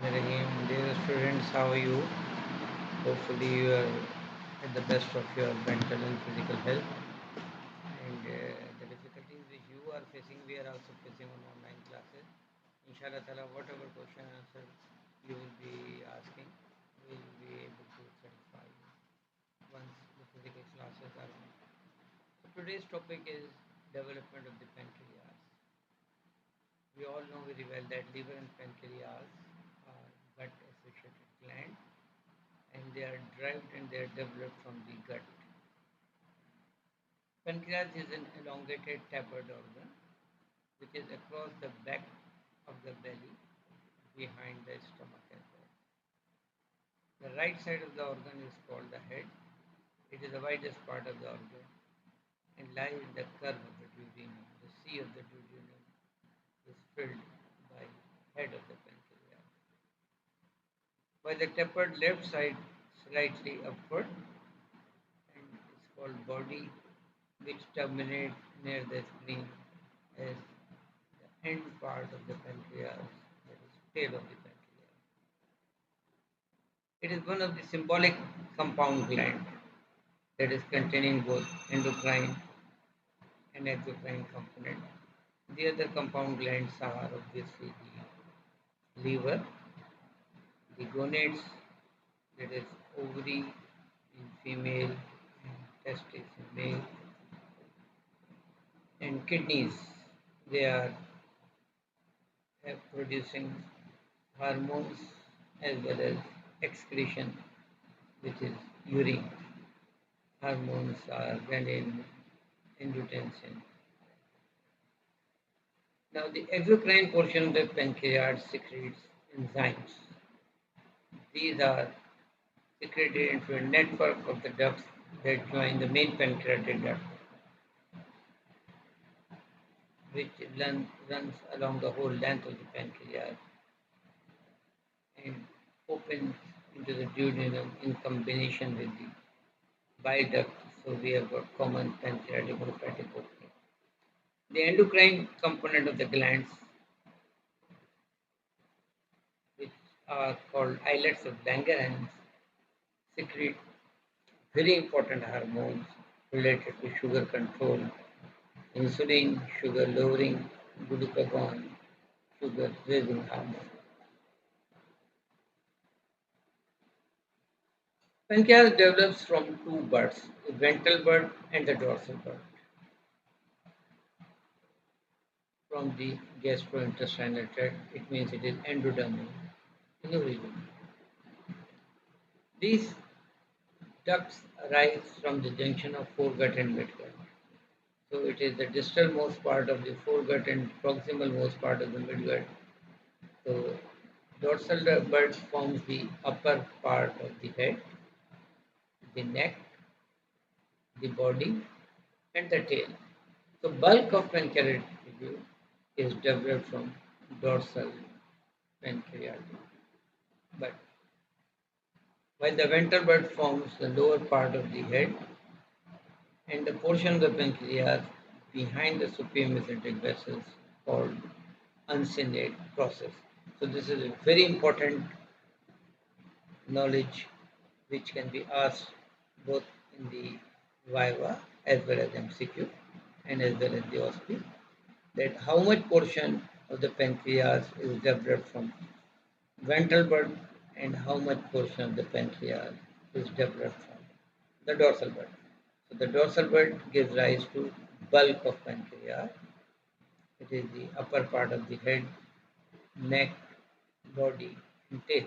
Rahim. Dear students, how are you? Hopefully, you are at the best of your mental and physical health. And the difficulties which you are facing, we are also facing on online classes. Inshallah, Ta'ala, whatever question and answer you will be asking, we will be able to satisfy you once the physical classes are on. So, today's topic is development of the pancreas. We all know very well that liver and pancreas are gut associated glands and they are derived and they are developed from the gut. Pancreas is an elongated tapered organ which is across the back of the belly behind the stomach as well. The right side of the organ is called the head. It is the widest part of the organ and lies in the curve of the duodenum. The C of the duodenum is filled by head of the pancreas. While the tapered left side slightly upward and is called body which terminate near the spleen as the end part of the pancreas, that is tail of the pancreas. It is one of the symbolic compound gland that is containing both endocrine and exocrine component. The other compound glands are obviously the liver, the gonads, that is ovary in female and testes in male, and kidneys. They are producing hormones as well as excretion, which is urine. Hormones are renin, angiotensin. Now, the exocrine portion of the pancreas secretes enzymes. These are secreted into a network of the ducts that join the main pancreatic duct, which runs along the whole length of the pancreas and opens into the duodenum in combination with the bile duct. So we have got common pancreatic lymphatic opening. The endocrine component of the glands, which are called islets of Langerhans, secrete very important hormones related to sugar control, insulin, sugar lowering, glucagon, sugar raising hormone. Pancreas develops from two buds, the ventral bud and the dorsal bud, from the gastrointestinal tract. It means it is endodermal in origin. These ducts arise from the junction of foregut and midgut. So it is the distal most part of the foregut and proximal most part of the midgut. So dorsal bud forms the upper part of the head, the neck, the body, and the tail. So bulk of pancreatic tissue is developed from dorsal pancreas. But while the ventral bud forms the lower part of the head and the portion of the pancreas behind the superior mesenteric vessels called uncinate process. So this is a very important knowledge which can be asked both in the Viva as well as MCQ and as well as the OSP, that how much portion of the pancreas is developed from ventral bud and how much portion of the pancreas is developed from the dorsal bud. So the dorsal bud gives rise to bulk of pancreas. It is the upper part of the head, neck, body, and tail,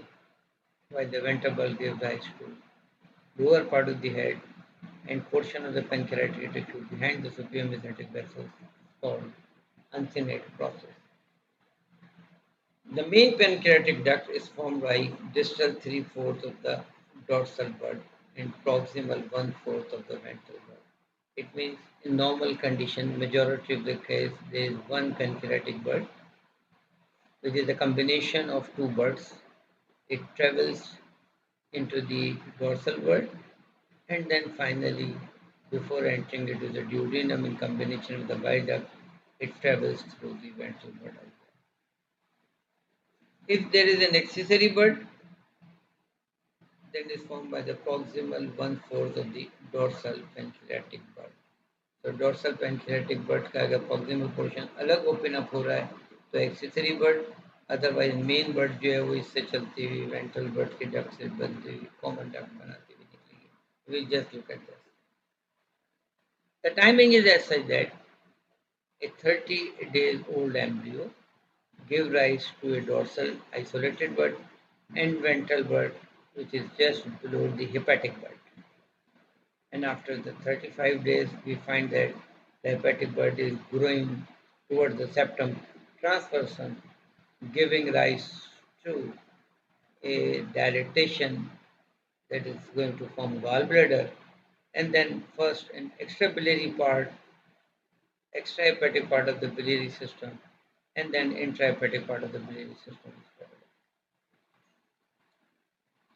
while the ventral bud gives rise to lower part of the head and portion of the pancreatic tissue behind the superior mesenteric vessels called uncinate process. The main pancreatic duct is formed by distal 3/4 of the dorsal bud and proximal 1/4 of the ventral bud. It means in normal condition, majority of the case, there is one pancreatic bud, which is a combination of two buds. It travels into the dorsal bud and then finally, before entering into the duodenum in combination with the bile duct, it travels through the ventral bud. If there is an accessory bud, then it is formed by the proximal one-fourth of the dorsal pancreatic bud. तो dorsal pancreatic bird का अगर proximal portion अलग open up हो रहा है तो accessory bird, otherwise main bird जो है वो इससे चलती हुई वेंट्रल बर्ड के डक्ट से बनती हुई कॉमन डक्ट बनाती हुई निकलेगी. We just look at this. The timing is as such that a 30 days old embryo give rise to a dorsal isolated bud and ventral bud which is just below the hepatic bud. And after the 35 days, we find that the hepatic bud is growing towards the septum transversum, giving rise to a dilatation that is going to form gallbladder, and then first an extrabiliary part, extrahepatic part of the biliary system, and then intrahepatic part of the biliary system.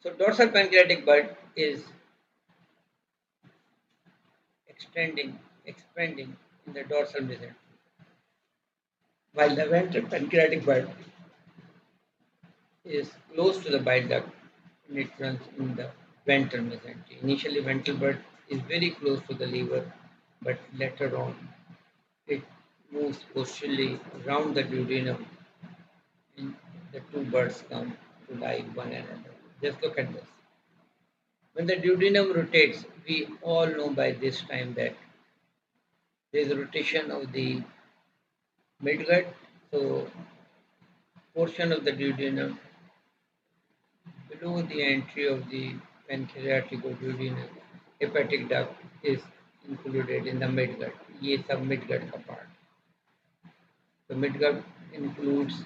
So dorsal pancreatic bud is expanding in the dorsal mesentery, while the ventral pancreatic bud is close to the bile duct and it runs in the ventral mesentery. Initially, ventral bud is very close to the liver, but later on it moves posteriorly around the duodenum and the two buds come to lie one another. Just look at this. When the duodenum rotates, we all know by this time that there is a rotation of the midgut. So, portion of the duodenum below the entry of the pancreatic or duodenal hepatic duct is included in the midgut. ये सब midgut का part. The midgut includes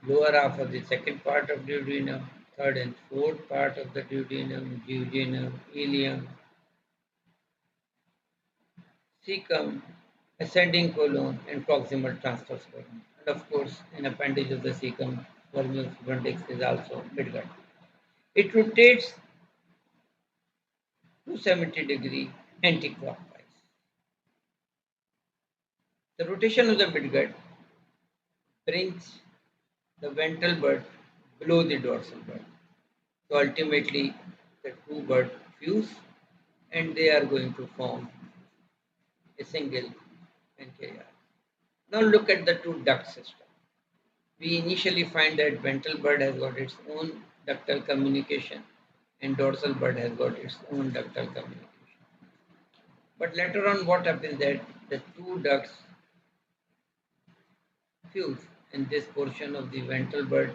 lower half of the second part of duodenum, third and fourth part of the duodenum, duodenum, ileum, cecum, ascending colon, and proximal transverse colon. And of course, an appendage of the cecum, vermius frontix is also midgut. It rotates 270-degree anticlockwise. The rotation of the midgut brings the ventral bud below the dorsal bud. So ultimately, the two buds fuse and they are going to form a single pancreas. Now look at the two duct system. We initially find that ventral bud has got its own ductal communication and dorsal bud has got its own ductal communication. But later on what happens that the two ducts fuse and this portion of the ventral bud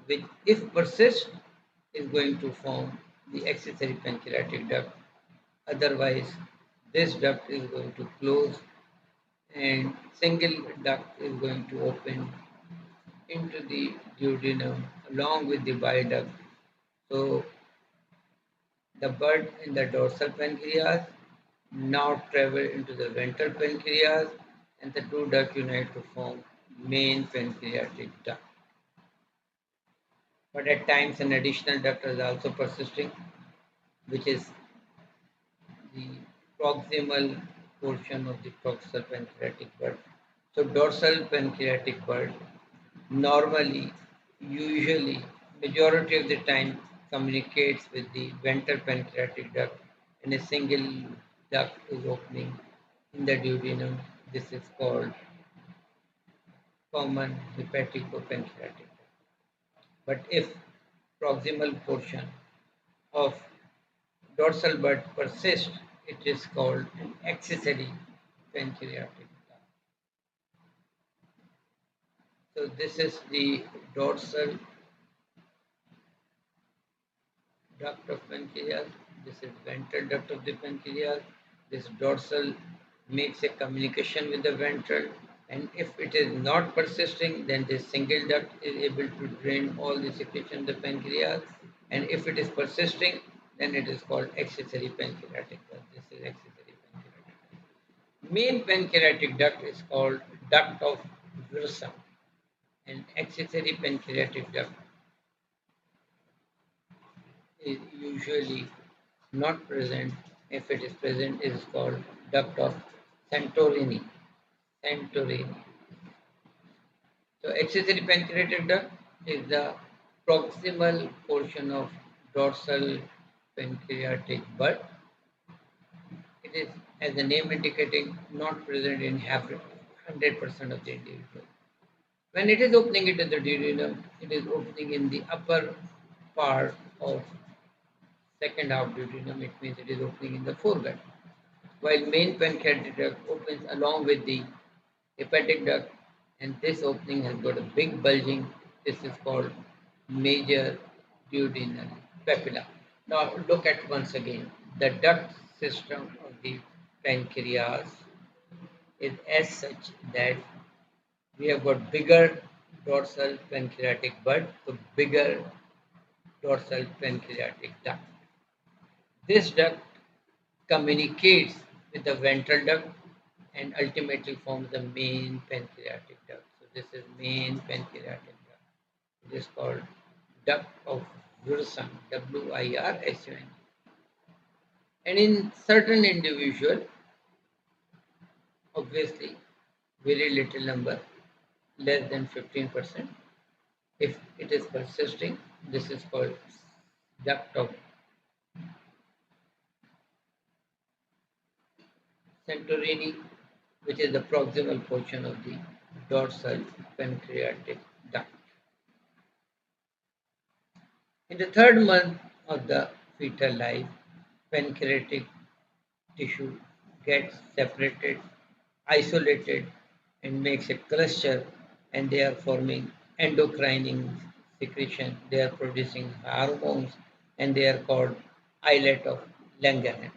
which if persists is going to form the accessory pancreatic duct. Otherwise, this duct is going to close and single duct is going to open into the duodenum along with the bile duct. So the bud in the dorsal pancreas now travel into the ventral pancreas and the two ducts unite to form main pancreatic duct. But at times an additional duct is also persisting, which is the proximal portion of the dorsal pancreatic bud. So dorsal pancreatic bud normally, usually, majority of the time communicates with the ventral pancreatic duct and a single duct is opening in the duodenum. This is called common hepatico-pancreatic duct. But if proximal portion of dorsal bud persists, it is called an accessory pancreatic duct. So this is the dorsal duct of pancreas. This is ventral duct of the pancreas. This dorsal makes a communication with the ventral, and if it is not persisting, then this single duct is able to drain all the secretion of the pancreas. And if it is persisting, then it is called accessory pancreatic duct. This is accessory pancreatic duct. Main pancreatic duct is called duct of Wirsum, and accessory pancreatic duct is usually not present. If it is present, it is called duct of Santorini. So accessory pancreatic duct is the proximal portion of dorsal pancreatic bud. It is, as the name indicating, not present in 100% of the individual. When it is opening into the duodenum, it is opening in the upper part of second half duodenum. It means it is opening in the foregut. While main pancreatic duct opens along with the hepatic duct, and this opening has got a big bulging. This is called major duodenal papilla. Now look at once again. The duct system of the pancreas is as such that we have got bigger dorsal pancreatic bud, so bigger dorsal pancreatic duct. This duct communicates with the ventral duct and ultimately forms the main pancreatic duct. So this is main pancreatic duct. It is called duct of Wilson, Wirsun. And in certain individual, obviously very little number, less than 15%. If it is persisting, this is called duct of Santorini, which is the proximal portion of the dorsal pancreatic duct. In the third month of the fetal life, pancreatic tissue gets separated, isolated, and makes a cluster, and they are forming endocrine secretion. They are producing hormones, and they are called islet of Langerhans.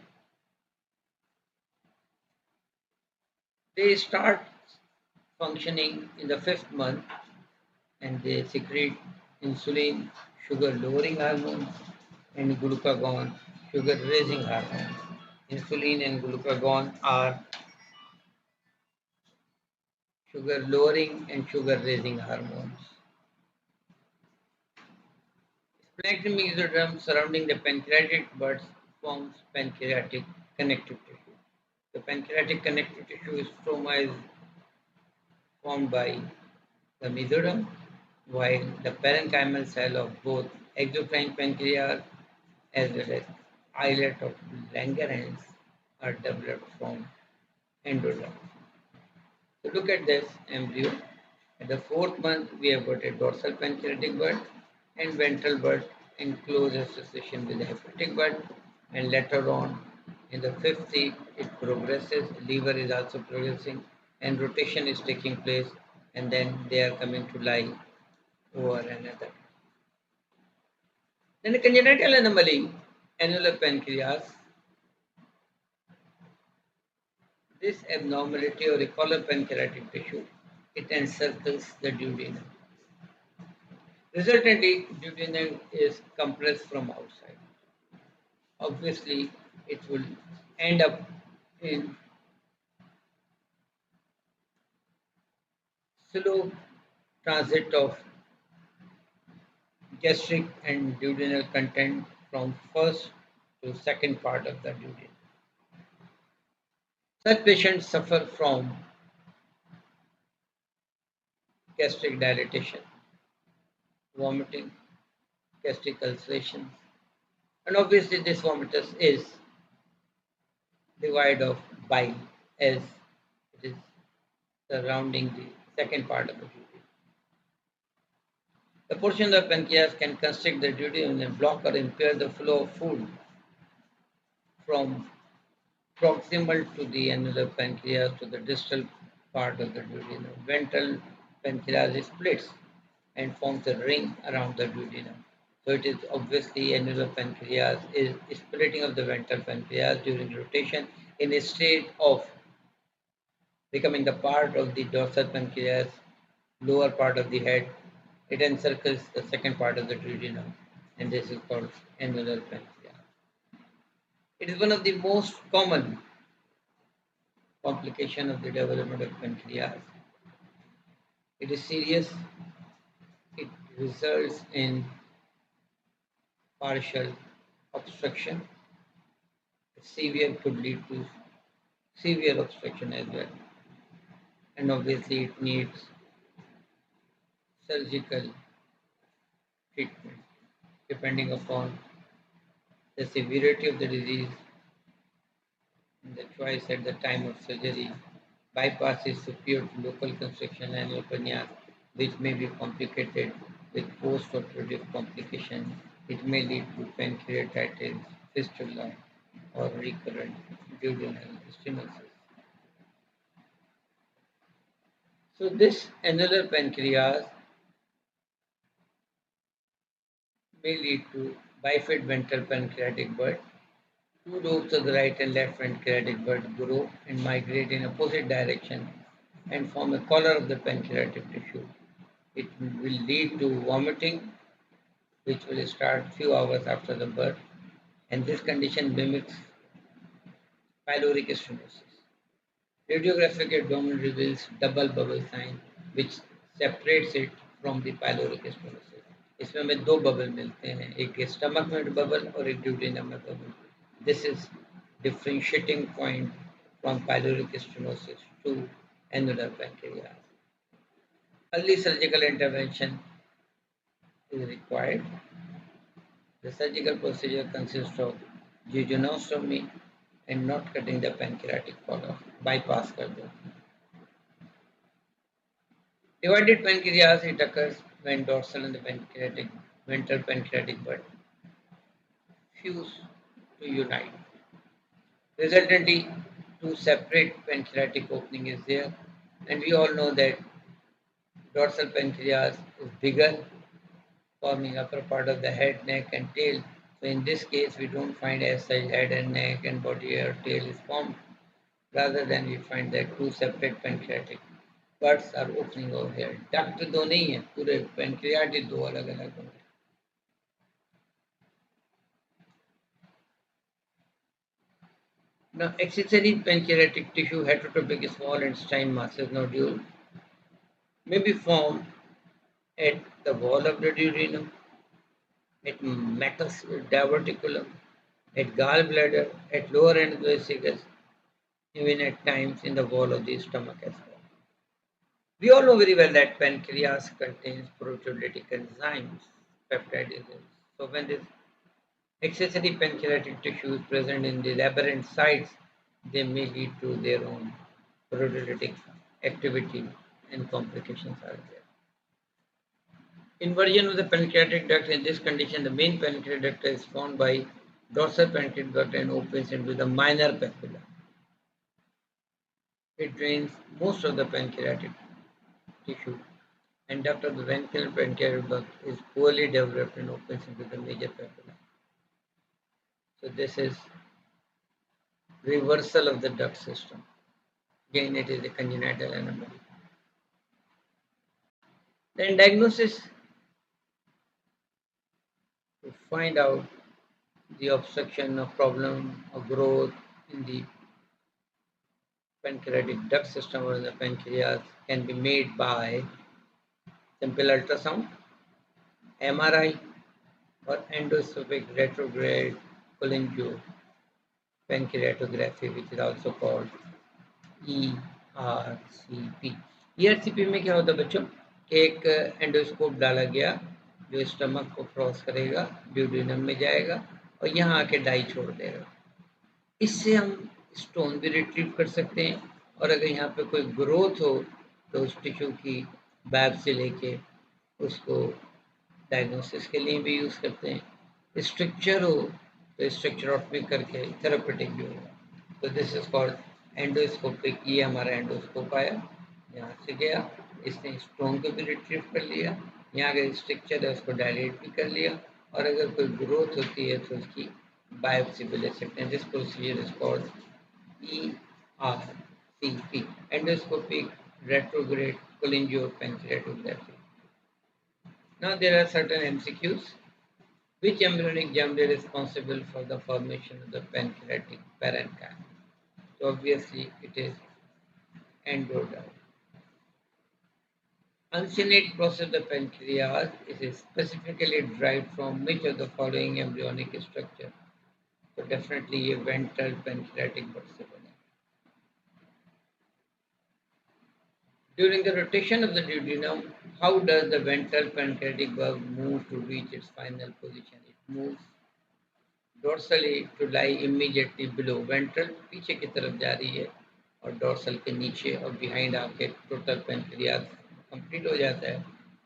They start functioning in the fifth month, and they secrete insulin, sugar lowering hormones, and glucagon, sugar raising hormones. Insulin and glucagon are sugar lowering and sugar raising hormones. Splanchnic mesoderm surrounding the pancreatic buds forms pancreatic connective tissue. The pancreatic connective tissue stroma is formed by the mesoderm, while the parenchymal cell of both exocrine pancreas as well as islet of Langerhans are developed from endoderm. So look at this embryo. At the fourth month, we have got a dorsal pancreatic bud and ventral bud in close association with the hepatic bud. And later on, in the fifth seed, it progresses. Liver is also progressing, and rotation is taking place. And then they are coming to lie over another. Then a congenital anomaly, annular pancreas. This abnormality or collar pancreatic tissue, it encircles the duodenum. Resultantly, duodenum is compressed from outside. Obviously, it will end up in slow transit of gastric and duodenal content from first to second part of the duodenum. Such patients suffer from gastric dilatation, vomiting, gastric ulceration, and obviously this vomitus is devoid of bile as it is surrounding the second part of the duodenum. The portion of the pancreas can constrict the duodenum and block or impair the flow of food from proximal to the annular pancreas to the distal part of the duodenum. Ventral pancreas splits and forms a ring around the duodenum. So it is obviously annular pancreas is splitting of the ventral pancreas during rotation in a state of becoming the part of the dorsal pancreas, lower part of the head. It encircles the second part of the duodenum, and this is called annular pancreas. It is one of the most common complication of the development of pancreas. It is serious. It results in partial obstruction. Severe could lead to severe obstruction as well. And obviously it needs surgical treatment depending upon the severity of the disease and the choice at the time of surgery. Bypass is superior to local construction and hernia, which may be complicated with post-operative complications. It may lead to pancreatitis, fistula, or recurrent duodenal stenosis. So this annular pancreas may lead to bifid ventral pancreatic bud. Two lobes of the right and left pancreatic bud grow and migrate in opposite direction and form a collar of the pancreatic tissue. It will lead to vomiting, which will start few hours after the birth, and this condition mimics pyloric stenosis. Radiographic abdomen reveals double bubble sign, which separates it from the pyloric stenosis. इसमें हमें दो bubble मिलते हैं, एक stomach में bubble और एक duodenum में bubble. This is differentiating point from pyloric stenosis to annular pancreas. Early surgical intervention is required. The surgical procedure consists of jejunostomy and not cutting the pancreatic collar. Bypass कर दो. Divided pancreas, it occurs when dorsal and the pancreatic ventral pancreatic bud fuse to unite. Resultantly, two separate pancreatic opening is there, and we all know that dorsal pancreas is bigger, forming upper part of the head, neck, and tail. So in this case, we don't find as such head and neck and body or tail is formed. Rather than we find that two separate pancreatic buds are opening over here. Duct दो नहीं है, पूरे pancreas ही दो अलग अलग होंगे. Now, accessory pancreatic tissue, heterotropic small intestine masses nodule, may be formed at the wall of the duodenum, at diverticulum, at gallbladder, at lower end of the esophagus, even at times in the wall of the stomach as well. We all know very well that pancreas contains proteolytic enzymes, peptidases. So when this accessory pancreatic tissue is present in the aberrant sites, they may lead to their own proteolytic activity and complications are there. Inversion of the pancreatic duct. In this condition, the main pancreatic duct is formed by dorsal pancreatic duct and opens into the minor papilla. It drains most of the pancreatic tissue, and duct of the ventral pancreatic duct is poorly developed and opens into the major papilla. So this is reversal of the duct system. Again, it is a congenital anomaly. Then diagnosis to find out the obstruction or problem or growth in the pancreatic duct system or in the pancreas can be made by simple ultrasound, MRI, or endoscopic retrograde cholangiopancreatography, which is also called ERCP. ERCP में क्या होता है बच्चों कि एक endoscope डाला गया जो स्टमक को क्रॉस करेगा, ड्यूडेनम में जाएगा और यहाँ आके डाई छोड़ देगा. इससे हम स्टोन भी रिट्रीव कर सकते हैं और अगर यहाँ पे कोई ग्रोथ हो तो उस टिश्यू की बायोप्सी लेके उसको डायग्नोसिस के लिए भी यूज़ करते हैं. स्ट्रक्चर हो तो स्ट्रक्चरॉटमी करके थेरापेटिक भी होगा. तो दिस इज कॉल्ड एंडोस्कोपिक. ये हमारा एंडोस्कोप आया, यहाँ से गया, इसने स्टोन को भी रिट्रीव कर लिया, यहाँ अगर स्ट्रक्चर है उसको डायलेट भी कर लिया और अगर कोई ग्रोथ होती है तो उसकी biopsy भी ले सकते हैं. This procedure is called ERCP, endoscopic retrograde cholangiopancreatography. Now there are certain MCQs. Which embryonic germ is responsible for the formation of the pancreatic parenchyma? So obviously it is endoderm. Uncinate process of the pancreas is specifically derived from which of the following embryonic structure? तो definitely ये ventral pancreatic bird से बने. During the rotation of the duodenum, how does the ventral pancreatic valve move to reach its final position? It moves dorsally to lie immediately below. Ventral पीछे की तरफ जा रही है और dorsal के नीचे और behind आके total pancreas complete हो जाता है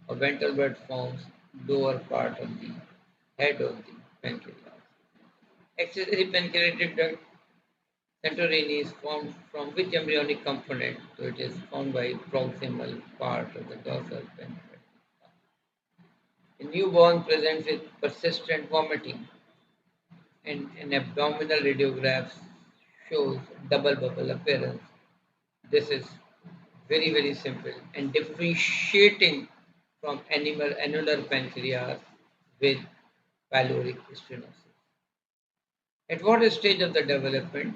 और ventral bud forms lower part of the head of the pancreas. Accessory pancreatic duct Santorini is formed from which embryonic component? So it is formed by proximal part of the dorsal pancreas. A newborn presents with persistent vomiting, and an abdominal radiograph shows double bubble appearance. This is very simple and differentiating from animal annular pancreas with pyloric stenosis. At what stage of the development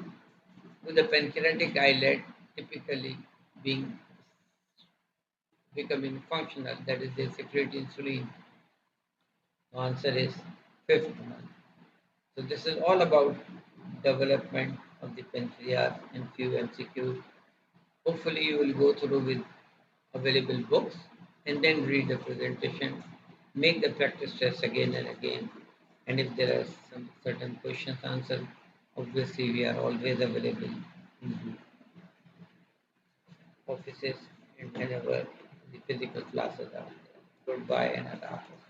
will the pancreatic islet typically being becoming functional, that is, they secrete insulin? The answer is fifth month. So this is all about development of the pancreas and few MCQs. Hopefully you will go through with available books and then read the presentation, make the practice tests again and again. And if there are some certain questions answered, obviously we are always available in the offices and whenever the physical classes are. Goodbye and Allah Hafiz.